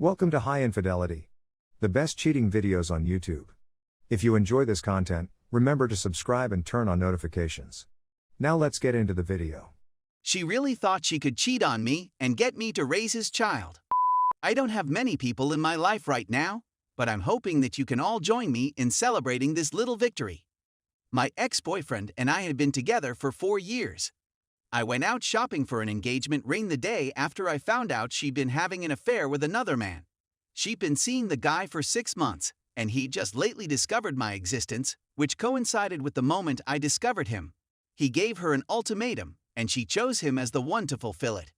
Welcome to High Infidelity, the best cheating videos on YouTube. If you enjoy this content, remember to subscribe and turn on notifications. Now let's get into the video. She really thought she could cheat on me and get me to raise his child. I don't have many people in my life right now, but I'm hoping that you can all join me in celebrating this little victory. My ex-boyfriend and I had been together for 4 years. I went out shopping for an engagement ring the day after I found out she'd been having an affair with another man. She'd been seeing the guy for 6 months, and he'd just lately discovered my existence, which coincided with the moment I discovered him. He gave her an ultimatum, and she chose him as the one to fulfill it.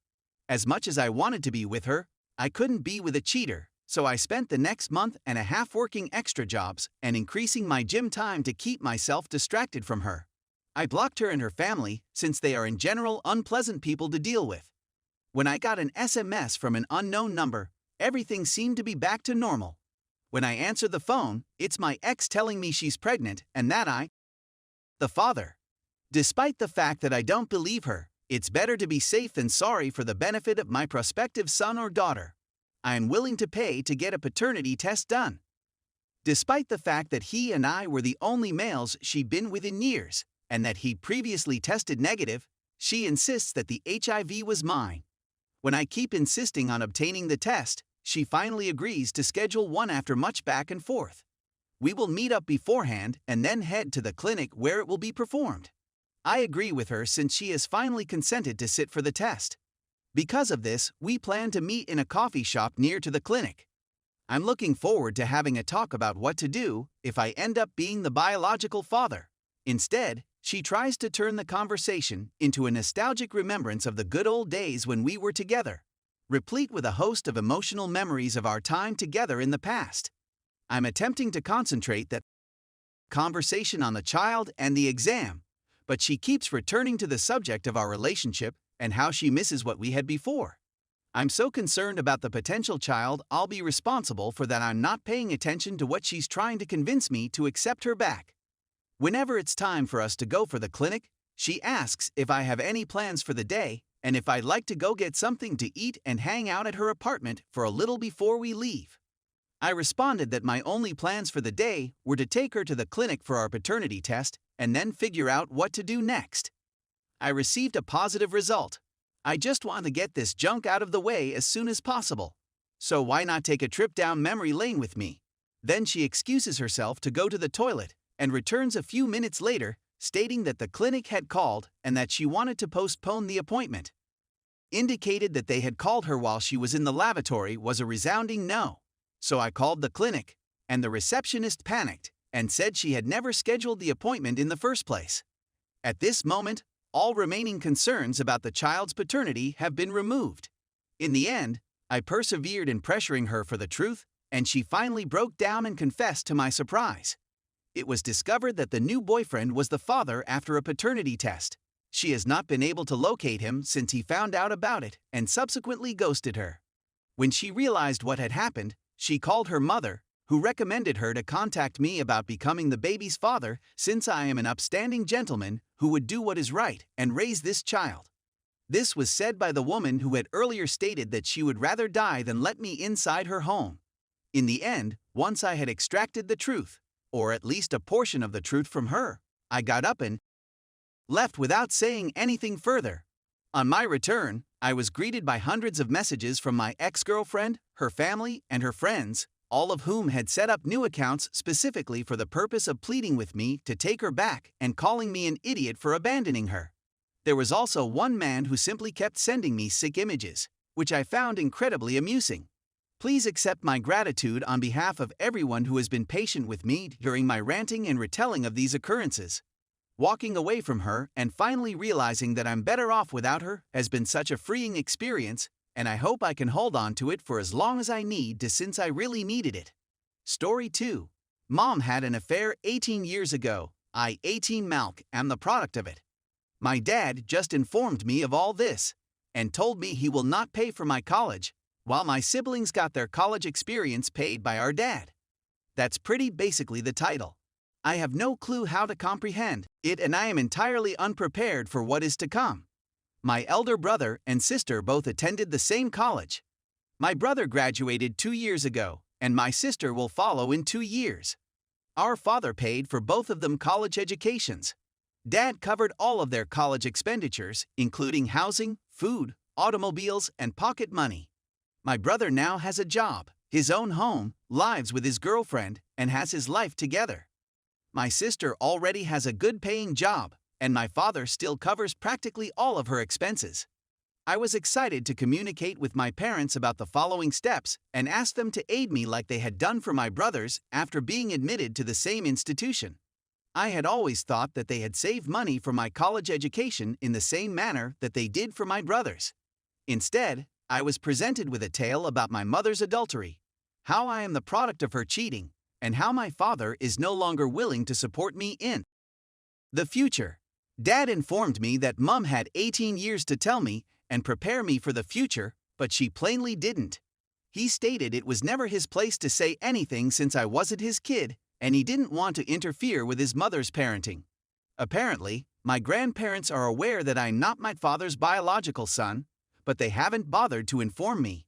As much as I wanted to be with her, I couldn't be with a cheater, so I spent the next month and a half working extra jobs and increasing my gym time to keep myself distracted from her. I blocked her and her family, since they are in general unpleasant people to deal with. When I got an SMS from an unknown number, everything seemed to be back to normal. When I answer the phone, it's my ex telling me she's pregnant and that I'm the father. Despite the fact that I don't believe her, it's better to be safe than sorry for the benefit of my prospective son or daughter. I am willing to pay to get a paternity test done. Despite the fact that he and I were the only males she'd been with in years, and that he previously tested negative, she insists that the HIV was mine. When I keep insisting on obtaining the test, she finally agrees to schedule one after much back and forth. We will meet up beforehand and then head to the clinic where it will be performed. I agree with her since she has finally consented to sit for the test. Because of this, we plan to meet in a coffee shop near to the clinic. I'm looking forward to having a talk about what to do if I end up being the biological father. Instead, she tries to turn the conversation into a nostalgic remembrance of the good old days when we were together, replete with a host of emotional memories of our time together in the past. I'm attempting to concentrate that conversation on the child and the exam, but she keeps returning to the subject of our relationship and how she misses what we had before. I'm so concerned about the potential child I'll be responsible for that I'm not paying attention to what she's trying to convince me to accept her back. Whenever it's time for us to go for the clinic, she asks if I have any plans for the day and if I'd like to go get something to eat and hang out at her apartment for a little before we leave. I responded that my only plans for the day were to take her to the clinic for our paternity test and then figure out what to do next. I received a positive result. I just want to get this junk out of the way as soon as possible. So why not take a trip down memory lane with me? Then she excuses herself to go to the toilet and returns a few minutes later, stating that the clinic had called and that she wanted to postpone the appointment. Indicated that they had called her while she was in the lavatory was a resounding no. So I called the clinic, and the receptionist panicked and said she had never scheduled the appointment in the first place. At this moment, all remaining concerns about the child's paternity have been removed. In the end, I persevered in pressuring her for the truth, and she finally broke down and confessed to my surprise. It was discovered that the new boyfriend was the father after a paternity test. She has not been able to locate him since he found out about it and subsequently ghosted her. When she realized what had happened, she called her mother, who recommended her to contact me about becoming the baby's father since I am an upstanding gentleman who would do what is right and raise this child. This was said by the woman who had earlier stated that she would rather die than let me inside her home. In the end, once I had extracted the truth, or at least a portion of the truth from her, I got up and left without saying anything further. On my return, I was greeted by hundreds of messages from my ex-girlfriend, her family, and her friends, all of whom had set up new accounts specifically for the purpose of pleading with me to take her back and calling me an idiot for abandoning her. There was also one man who simply kept sending me sick images, which I found incredibly amusing. Please accept my gratitude on behalf of everyone who has been patient with me during my ranting and retelling of these occurrences. Walking away from her and finally realizing that I'm better off without her has been such a freeing experience, and I hope I can hold on to it for as long as I need to since I really needed it. Story 2. Mom had an affair 18 years ago. I, 18 Malk, am the product of it. My dad just informed me of all this and told me he will not pay for my college, while my siblings got their college experience paid by our dad. That's pretty basically the title. I have no clue how to comprehend it, and I am entirely unprepared for what is to come. My elder brother and sister both attended the same college. My brother graduated 2 years ago, and my sister will follow in 2 years. Our father paid for both of them college educations. Dad covered all of their college expenditures, including housing, food, automobiles, and pocket money. My brother now has a job, his own home, lives with his girlfriend, and has his life together. My sister already has a good-paying job, and my father still covers practically all of her expenses. I was excited to communicate with my parents about the following steps and ask them to aid me like they had done for my brothers after being admitted to the same institution. I had always thought that they had saved money for my college education in the same manner that they did for my brothers. Instead, I was presented with a tale about my mother's adultery, how I am the product of her cheating, and how my father is no longer willing to support me in the future. Dad informed me that Mom had 18 years to tell me and prepare me for the future, but she plainly didn't. He stated it was never his place to say anything since I wasn't his kid, and he didn't want to interfere with his mother's parenting. Apparently, my grandparents are aware that I'm not my father's biological son, but they haven't bothered to inform me.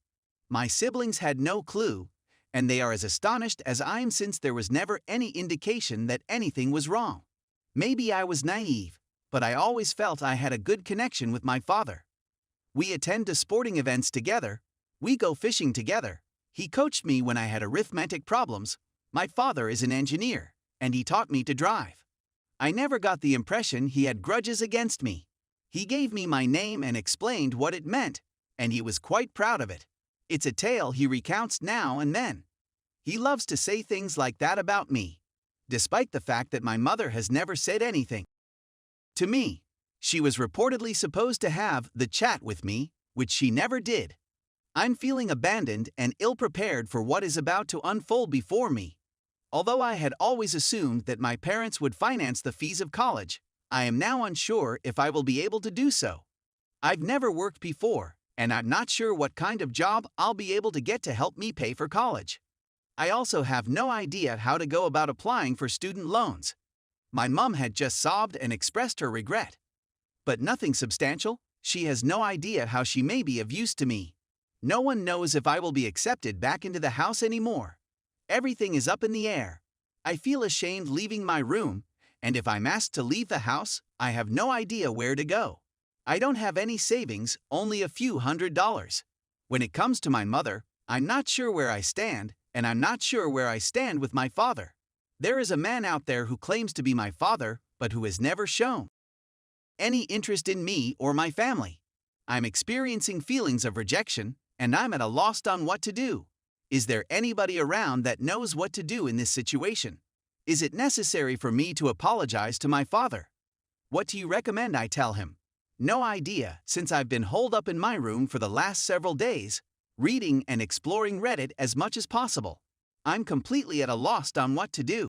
My siblings had no clue, and they are as astonished as I am since there was never any indication that anything was wrong. Maybe I was naive, but I always felt I had a good connection with my father. We attend to sporting events together, we go fishing together, he coached me when I had arithmetic problems, my father is an engineer, and he taught me to drive. I never got the impression he had grudges against me. He gave me my name and explained what it meant, and he was quite proud of it. It's a tale he recounts now and then. He loves to say things like that about me, despite the fact that my mother has never said anything to me. She was reportedly supposed to have the chat with me, which she never did. I'm feeling abandoned and ill-prepared for what is about to unfold before me. Although I had always assumed that my parents would finance the fees of college, I am now unsure if I will be able to do so. I've never worked before, and I'm not sure what kind of job I'll be able to get to help me pay for college. I also have no idea how to go about applying for student loans. My mom had just sobbed and expressed her regret. But nothing substantial. She has no idea how she may be of use to me. No one knows if I will be accepted back into the house anymore. Everything is up in the air. I feel ashamed leaving my room, and if I'm asked to leave the house, I have no idea where to go. I don't have any savings, only a few $100s. When it comes to my mother, I'm not sure where I stand, and I'm not sure where I stand with my father. There is a man out there who claims to be my father, but who has never shown any interest in me or my family. I'm experiencing feelings of rejection, and I'm at a loss on what to do. Is there anybody around that knows what to do in this situation? Is it necessary for me to apologize to my father? What do you recommend I tell him? No idea, since I've been holed up in my room for the last several days, reading and exploring Reddit as much as possible. I'm completely at a loss on what to do.